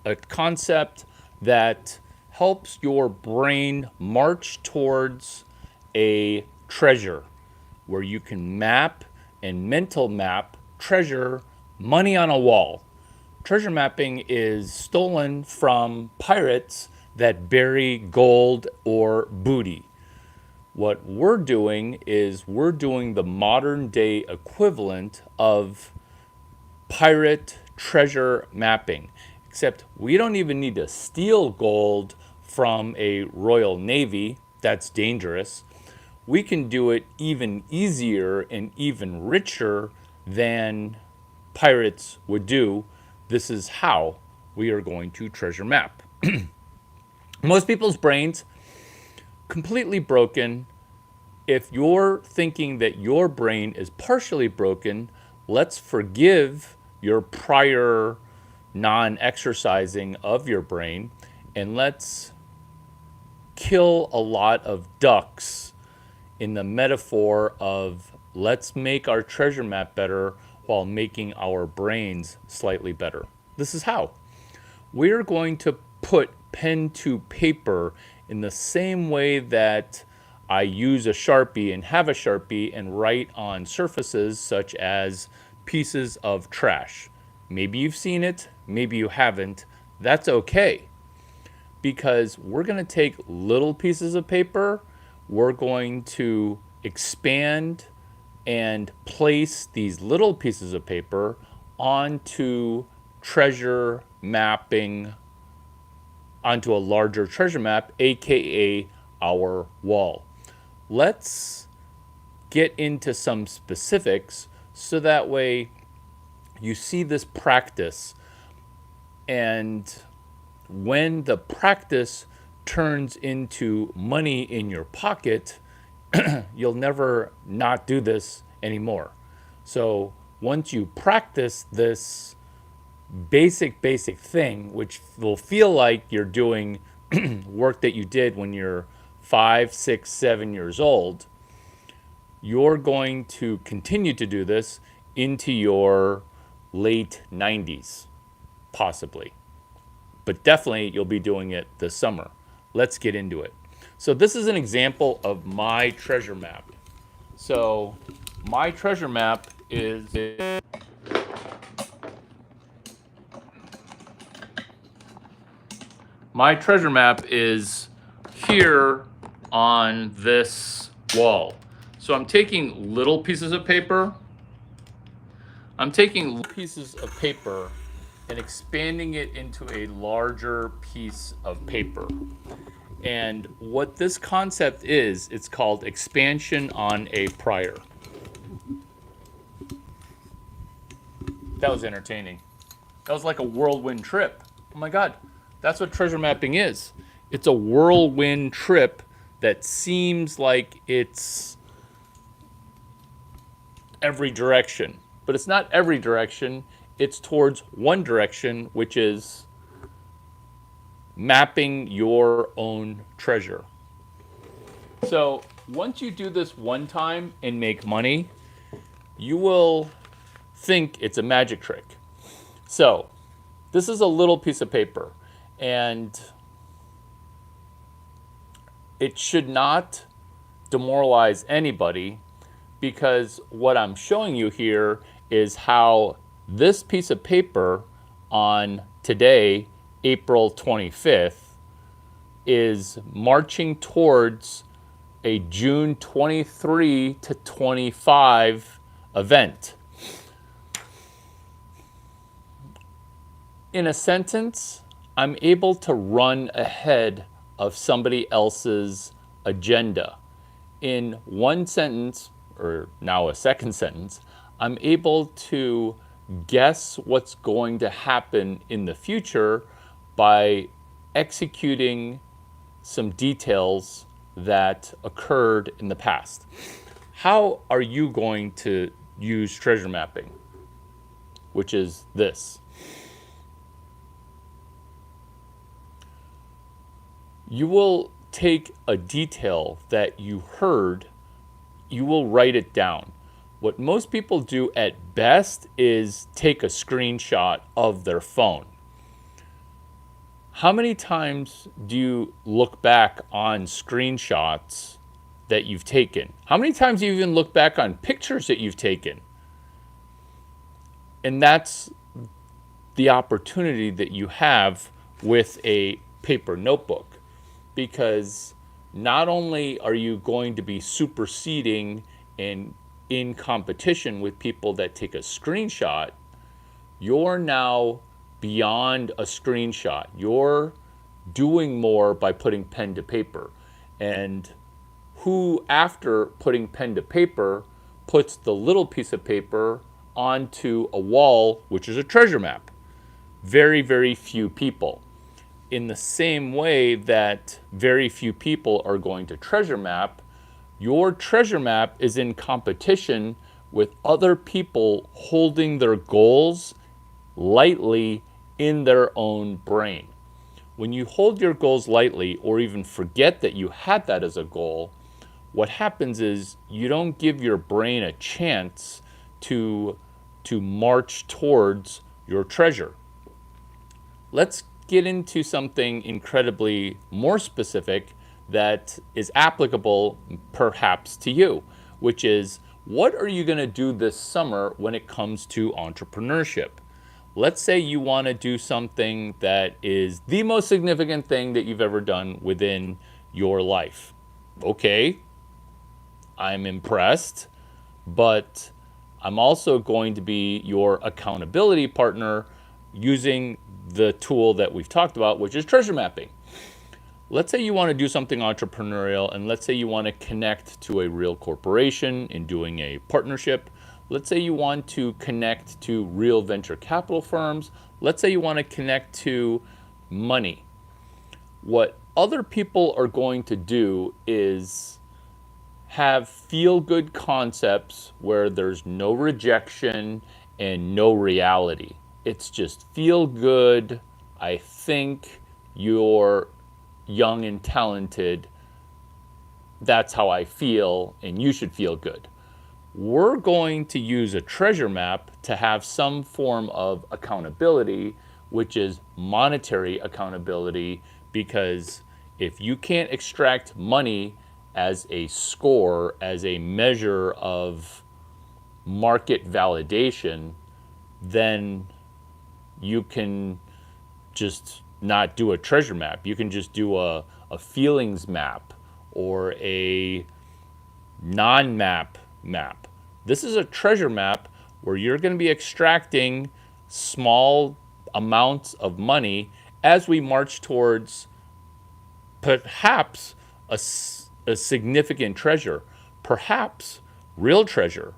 a concept that helps your brain march towards a treasure where you can map and mental map treasure money on a wall. Treasure mapping is stolen from pirates that bury gold or booty. What we're doing is we're doing the modern day equivalent of pirate treasure mapping, except we don't even need to steal gold from a Royal Navy. That's dangerous. We can do it even easier and even richer than pirates would do. This is how we are going to treasure map. Most people's brains completely broken. If you're thinking that your brain is partially broken, let's forgive your prior non-exercising of your brain and let's kill a lot of ducks in the metaphor of let's make our treasure map better while making our brains slightly better. This is how. We're going to put pen to paper in the same way that I use a Sharpie and have a Sharpie and write on surfaces such as pieces of trash. Maybe you've seen it, maybe you haven't. That's okay, because we're going to take little pieces of paper, we're going to expand and place these little pieces of paper onto treasure mapping, onto a larger treasure map, aka our wall. Let's get into some specifics so that way you see this practice, and when the practice turns into money in your pocket, you'll never not do this anymore. So once you practice this basic thing, which will feel like you're doing work that you did when you're 5, 6, 7 years old, you're going to continue to do this into your late 90s, possibly. But definitely you'll be doing it this summer. Let's get into it. So this is an example of my treasure map. So my treasure map is here on this wall. So I'm taking little pieces of paper. And expanding it into a larger piece of paper. And what this concept is, it's called expansion on a prior. That was entertaining. That was like a whirlwind trip. Oh my God, that's what treasure mapping is. It's a whirlwind trip that seems like it's every direction, but it's not every direction. It's towards one direction, which is mapping your own treasure. So once you do this one time and make money, you will think it's a magic trick. So this is a little piece of paper, and it should not demoralize anybody, because what I'm showing you here is how this piece of paper on today, April 25th, is marching towards a June 23 to 25 event. In a sentence, I'm able to run ahead of somebody else's agenda. In one sentence, or now a second sentence, I'm able to guess what's going to happen in the future by executing some details that occurred in the past. How are you going to use treasure mapping? Which is this. You will take a detail that you heard, you will write it down. What most people do at best is take a screenshot of their phone. How many times do you look back on screenshots that you've taken? How many times do you even look back on pictures that you've taken? And that's the opportunity that you have with a paper notebook, because not only are you going to be superseding and in competition with people that take a screenshot, you're now beyond a screenshot. You're doing more by putting pen to paper. And who, after putting pen to paper, puts the little piece of paper onto a wall, which is a treasure map? Very, very few people. In the same way that very few people are going to treasure map, your treasure map is in competition with other people holding their goals lightly in their own brain. When you hold your goals lightly or even forget that you had that as a goal, what happens is you don't give your brain a chance to march towards your treasure. Let's get into something incredibly more specific that is applicable perhaps to you, which is, what are you going to do this summer when it comes to entrepreneurship? Let's say you want to do something that is the most significant thing that you've ever done within your life. Okay, I'm impressed, but I'm also going to be your accountability partner using the tool that we've talked about, which is treasure mapping. Let's say you want to do something entrepreneurial, and let's say you want to connect to a real corporation in doing a partnership. Let's say you want to connect to real venture capital firms. Let's say you want to connect to money. What other people are going to do is have feel-good concepts where there's no rejection and no reality. It's just feel good. I think you're young and talented. That's how I feel, and you should feel good. We're going to use a treasure map to have some form of accountability, which is monetary accountability, because if you can't extract money as a score, as a measure of market validation, then you can just not do a treasure map. You can just do a feelings map or a non-map map. This is a treasure map where you're going to be extracting small amounts of money as we march towards perhaps a significant treasure, perhaps real treasure,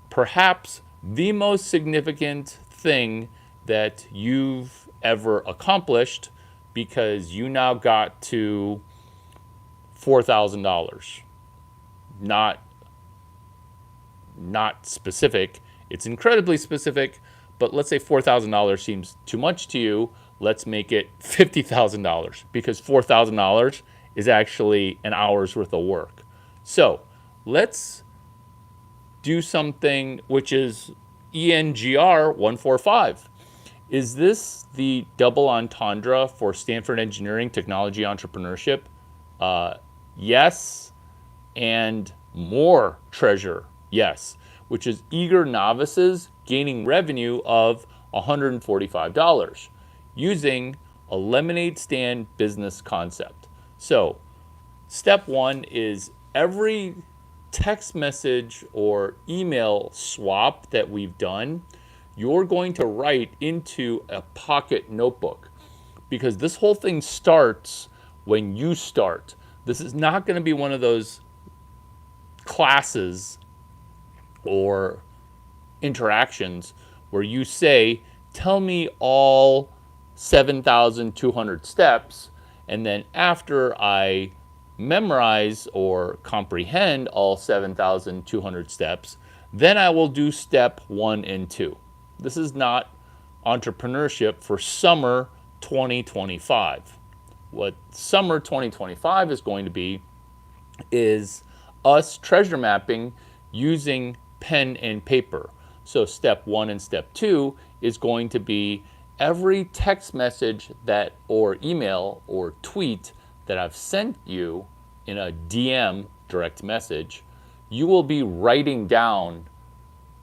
perhaps the most significant thing that you've ever accomplished, because you now got to $4,000. Not specific. It's incredibly specific, but let's say $4,000 seems too much to you. Let's make it $50,000, because $4,000 is actually an hour's worth of work. So let's do something which is ENGR 145. Is this the double entendre for Stanford Engineering Technology Entrepreneurship? Yes, and more treasure. Yes, which is eager novices gaining revenue of $145 using a lemonade stand business concept. So, step one is every text message or email swap that we've done, you're going to write into a pocket notebook, because this whole thing starts when you start. This is not going to be one of those classes or interactions where you say, tell me all 7,200 steps, and then after I memorize or comprehend all 7,200 steps, then I will do step 1 and 2. This is not entrepreneurship for summer 2025. What summer 2025 is going to be is us treasure mapping using pen and paper. So step 1 and step 2 is going to be every text message that, or email or tweet that I've sent you in a DM direct message, you will be writing down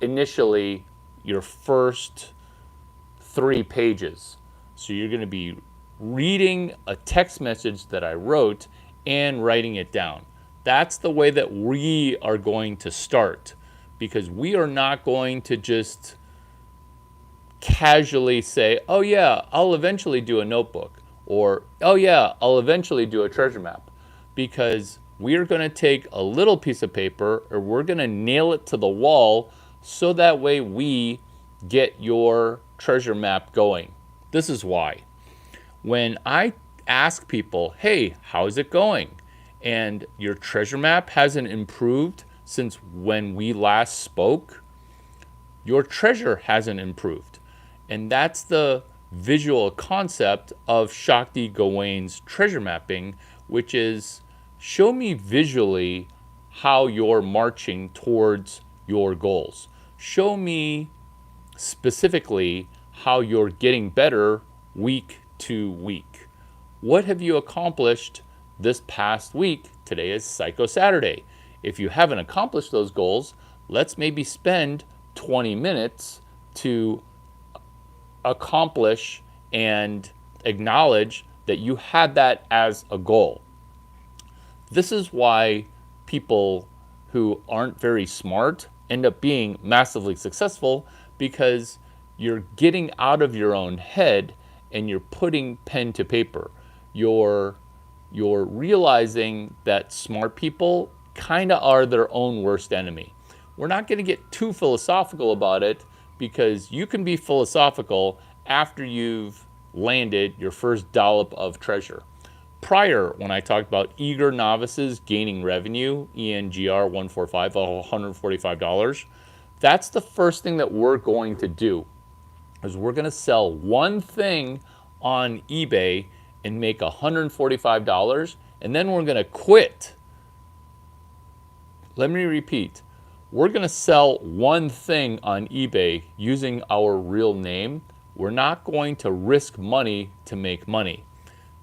initially your first 3 pages. So you're going to be reading a text message that I wrote and writing it down. That's the way that we are going to start, because we are not going to just casually say, oh yeah, I'll eventually do a notebook, or oh yeah, I'll eventually do a treasure map, because we are going to take a little piece of paper, or we're going to nail it to the wall, so that way we get your treasure map going. This is why. When I ask people, hey, how's it going? And your treasure map hasn't improved since when we last spoke, your treasure hasn't improved. And that's the visual concept of Shakti Gawain's treasure mapping, which is show me visually how you're marching towards your goals. Show me specifically how you're getting better week to week. What have you accomplished this past week? Today is Psycho Saturday. If you haven't accomplished those goals, let's maybe spend 20 minutes to accomplish and acknowledge that you had that as a goal. This is why people who aren't very smart end up being massively successful, because you're getting out of your own head and you're putting pen to paper. You're realizing that smart people kind of are their own worst enemy. We're not going to get too philosophical about it, because you can be philosophical after you've landed your first dollop of treasure. Prior, when I talked about eager novices gaining revenue, ENGR 145, $145, that's the first thing that we're going to do, is we're going to sell one thing on eBay and make $145, and then we're going to quit. Let me repeat. We're going to sell one thing on eBay using our real name. We're not going to risk money to make money.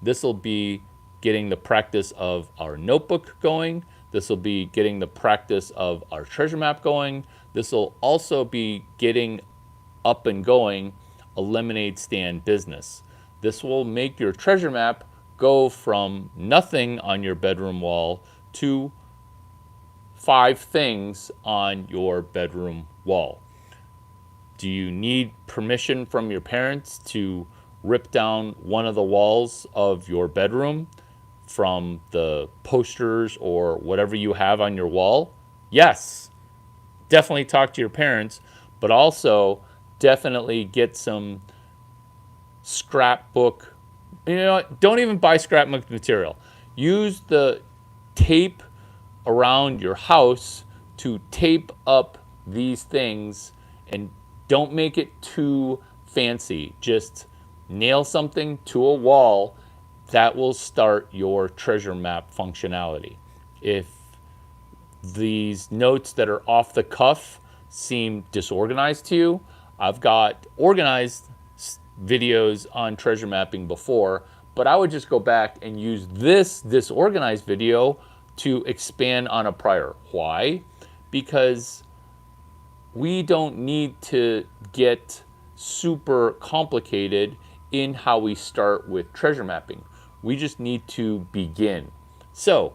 This will be getting the practice of our notebook going. This will be getting the practice of our treasure map going. This will also be getting up and going a lemonade stand business. This will make your treasure map go from nothing on your bedroom wall to 5 things on your bedroom wall. Do you need permission from your parents to rip down one of the walls of your bedroom from the posters or whatever you have on your wall? Yes, definitely talk to your parents, but also definitely get some scrapbook. You know, don't even buy scrapbook material. Use the tape around your house to tape up these things, and don't make it too fancy. Just nail something to a wall. That will start your treasure map functionality. If these notes that are off the cuff seem disorganized to you, I've got organized videos on treasure mapping before, but I would just go back and use this disorganized video to expand on a prior. Why? Because we don't need to get super complicated in how we start with treasure mapping. We just need to begin. So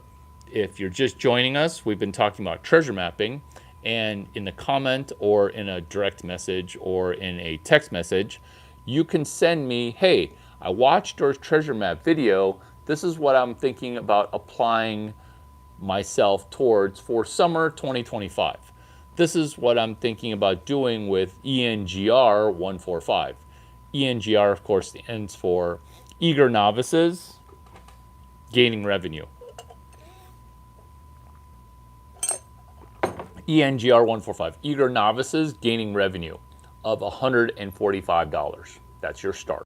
if you're just joining us, we've been talking about treasure mapping, and in the comment or in a direct message or in a text message, you can send me, hey, I watched your treasure map video. This is what I'm thinking about applying myself towards for summer 2025. This is what I'm thinking about doing with ENGR 145. ENGR, of course, stands for Eager Novices Gaining Revenue. ENGR 145, Eager Novices Gaining Revenue of $145. That's your start.